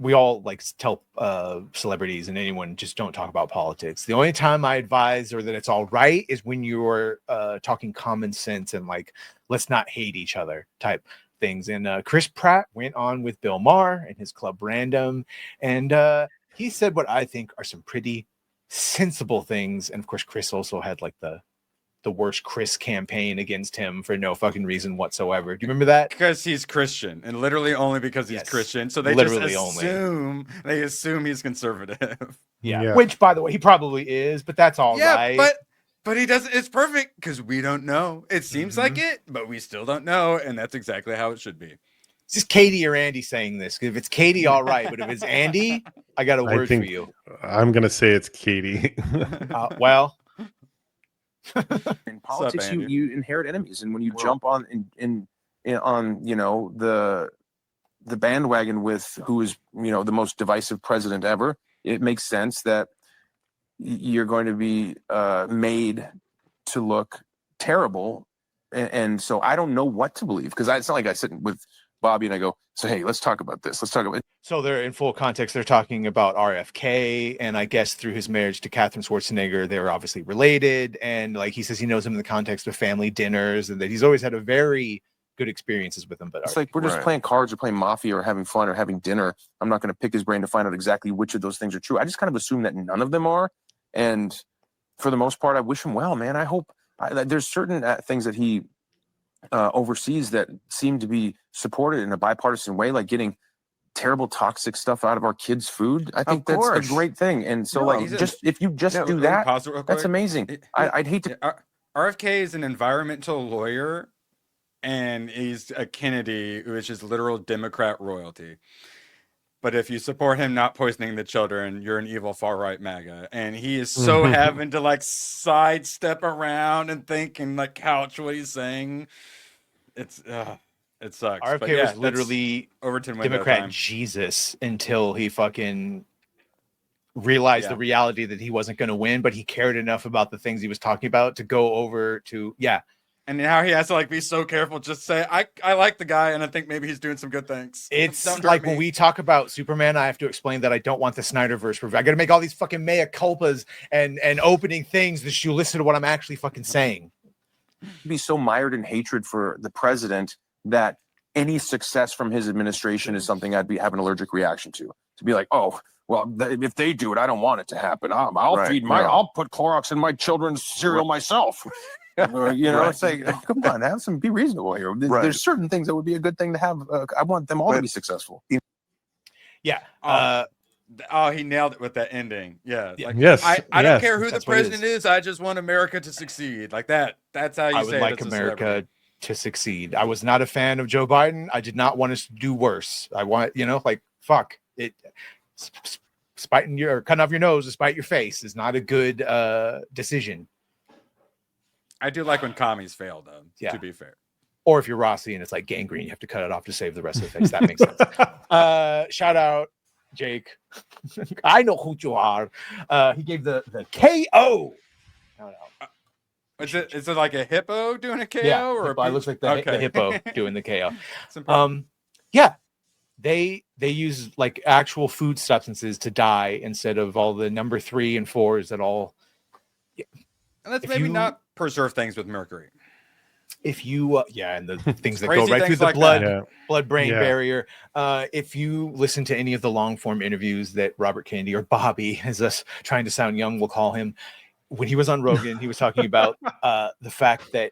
we all like tell celebrities and anyone just don't talk about politics. The only time I advise or that it's all right is when you're talking common sense and like, let's not hate each other type things. And Chris Pratt went on with Bill Maher and his Club Random, and he said what I think are some pretty sensible things. And of course, Chris also had like the worst Chris campaign against him for no fucking reason whatsoever. Do you remember that? Because he's Christian, and literally only because he's Christian. So they literally just assume he's conservative. Yeah. Which, by the way, he probably is, but that's all right. But he doesn't. It's perfect because we don't know. It seems like it, but we still don't know, and that's exactly how it should be. It's just Katie or Andy saying this. If it's Katie, all right, but if it's Andy, I got a word for you. I'm gonna say it's Katie. Well. In politics, you inherit enemies, and when you jump on the bandwagon with who is the most divisive president ever, it makes sense that you're going to be made to look terrible, and so I don't know what to believe, because it's not like I sit with Bobby and I go, so hey, let's talk about this. Let's talk about it. So they're in full context. They're talking about RFK, and I guess through his marriage to Catherine Schwarzenegger, they're obviously related. And like he says, he knows him in the context of family dinners, and that he's always had a very good experiences with him. But it's like we're just playing cards or playing Mafia or having fun or having dinner. I'm not going to pick his brain to find out exactly which of those things are true. I just kind of assume that none of them are. And for the most part, I wish him well, man. I hope there's certain things that he overseas that seem to be supported in a bipartisan way, like getting terrible toxic stuff out of our kids' food. I think that's a great thing. And so if you do that, that's amazing. I'd hate to. RFK is an environmental lawyer, and he's a Kennedy, which is literal Democrat royalty. But if you support him not poisoning the children, you're an evil far-right MAGA. And he is so having to like sidestep around and think and like couch what he's saying. It sucks. RFK was literally Overton Democrat time. Jesus until he fucking realized the reality that he wasn't going to win, but he cared enough about the things he was talking about to go over to And now he has to like be so careful. Just say, I like the guy, and I think maybe he's doing some good things. It's like when we talk about Superman, I have to explain that I don't want the Snyderverse review. I got to make all these fucking mea culpas and opening things that you listen to what I'm actually fucking saying. Be so mired in hatred for the president that any success from his administration is something I'd be having an allergic reaction to. To be like, oh, well, if they do it, I don't want it to happen. I'll put Clorox in my children's cereal myself. It's like, come on, be reasonable here. There's certain things that would be a good thing to have. I want them all to be successful. Yeah. He nailed it with that ending. Yeah. Like, yes. I don't care who the president is. I just want America to succeed. Like that. That's how you say it. I would like America to succeed. I was not a fan of Joe Biden. I did not want us to do worse. I want, fuck it. Spiting cutting off your nose to spite your face is not a good decision. I do like when commies fail, though. Yeah. To be fair. Or if you're Rossi and it's like gangrene, you have to cut it off to save the rest of the face. That makes sense. Shout out Jake. I know who you are. He gave the KO. Is it like a hippo doing a KO? Yeah, or it looks like the hippo doing the KO. They use like actual food substances to die instead of all the number 3 and 4s that all. Yeah. And let's maybe not preserve things with mercury. If you, and the things that go right through the blood-brain barrier. If you listen to any of the long-form interviews that Robert Kennedy or Bobby, as us trying to sound young, will call him, when he was on Rogan, he was talking about the fact that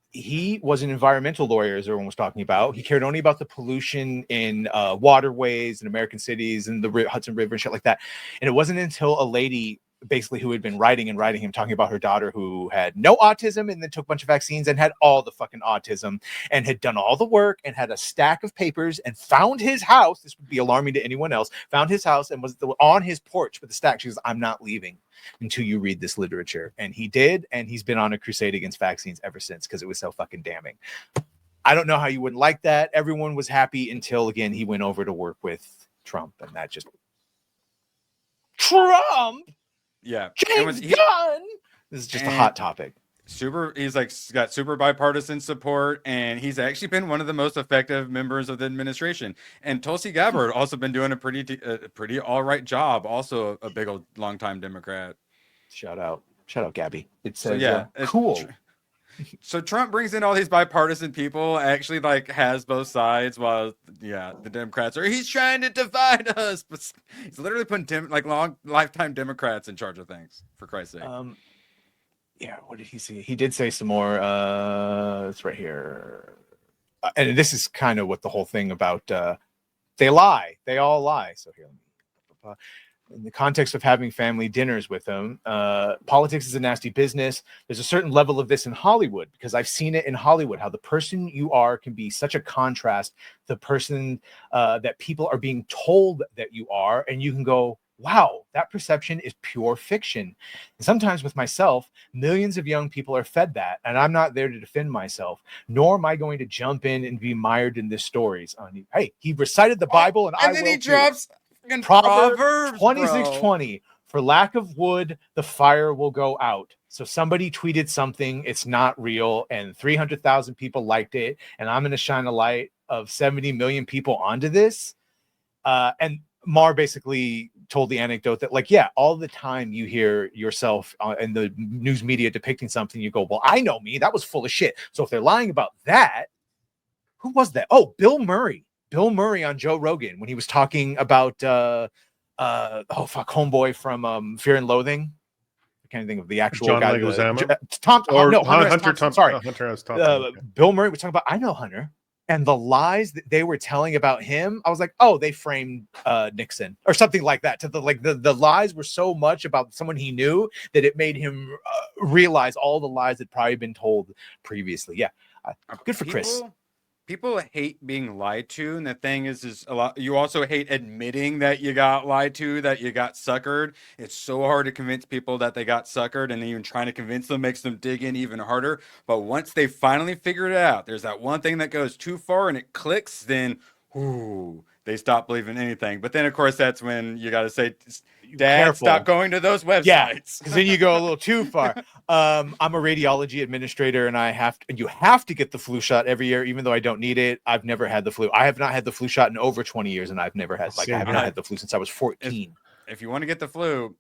he was an environmental lawyer, as everyone was talking about. He cared only about the pollution in waterways and American cities and the Hudson River and shit like that. And it wasn't until a lady basically who had been writing him talking about her daughter who had no autism and then took a bunch of vaccines and had all the fucking autism and had done all the work and had a stack of papers and found his house. This would be alarming to anyone else. Found his house and was on his porch with the stack. She goes, I'm not leaving until you read this literature. And he did. And he's been on a crusade against vaccines ever since because it was so fucking damning. I don't know how you wouldn't like that. Everyone was happy until, again, he went over to work with Trump, and that just... Trump! Yeah. James Gunn! This is just a hot topic. he's like got super bipartisan support, and he's actually been one of the most effective members of the administration. And Tulsi Gabbard also been doing a pretty all right job. Also a big old long time Democrat. Shout out Gabby. It says, So yeah, cool. So Trump brings in all these bipartisan people, actually like has both sides, while the Democrats he's trying to divide us, but he's literally putting long lifetime Democrats in charge of things, for Christ's sake. Yeah, what did he say? He did say some more. It's right here. And this is kind of what the whole thing about they lie. They all lie. So here, in the context of having family dinners with them, politics is a nasty business. There's a certain level of this in Hollywood, because I've seen it in Hollywood, how the person you are can be such a contrast to the person that people are being told that you are. And you can go, wow, that perception is pure fiction. And sometimes with myself, millions of young people are fed that, and I'm not there to defend myself, nor am I going to jump in and be mired in this stories. Hey, he recited the Bible, and then he drops Proverbs 26:20. For lack of wood, the fire will go out. So somebody tweeted something, it's not real, and 300,000 people liked it, and I'm going to shine a light of 70 million people onto this. And Maher basically told the anecdote that, like, yeah, all the time you hear yourself in the news media depicting something, you go, well, I know me, that was full of shit. So if they're lying about that, who was that? Oh, Bill Murray on Joe Rogan, when he was talking about homeboy from Fear and Loathing. I can't think of the actual John guy. Hunter Thompson. Sorry, Hunter S. Thompson. Bill Murray was talking about, I know Hunter. And the lies that they were telling about him, I was like, oh, they framed Nixon or something like that. To the lies were so much about someone he knew that it made him realize all the lies that probably been told previously. Yeah, good for Chris. People hate being lied to, and the thing is a lot. You also hate admitting that you got lied to, that you got suckered. It's so hard to convince people that they got suckered, and even trying to convince them makes them dig in even harder. But once they finally figure it out, there's that one thing that goes too far and it clicks, then they stop believing anything. But then, of course, that's when you got to say, Dad, careful. Stop going to those websites. Yeah, because then you go a little too far. I'm a radiology administrator, and you have to get the flu shot every year, even though I don't need it. I've never had the flu. I have not had the flu shot in over 20 years, and I've never had, I have not had the flu since I was 14. If you want to get the flu,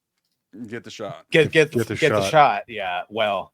get the shot. Get the shot. Yeah. Well,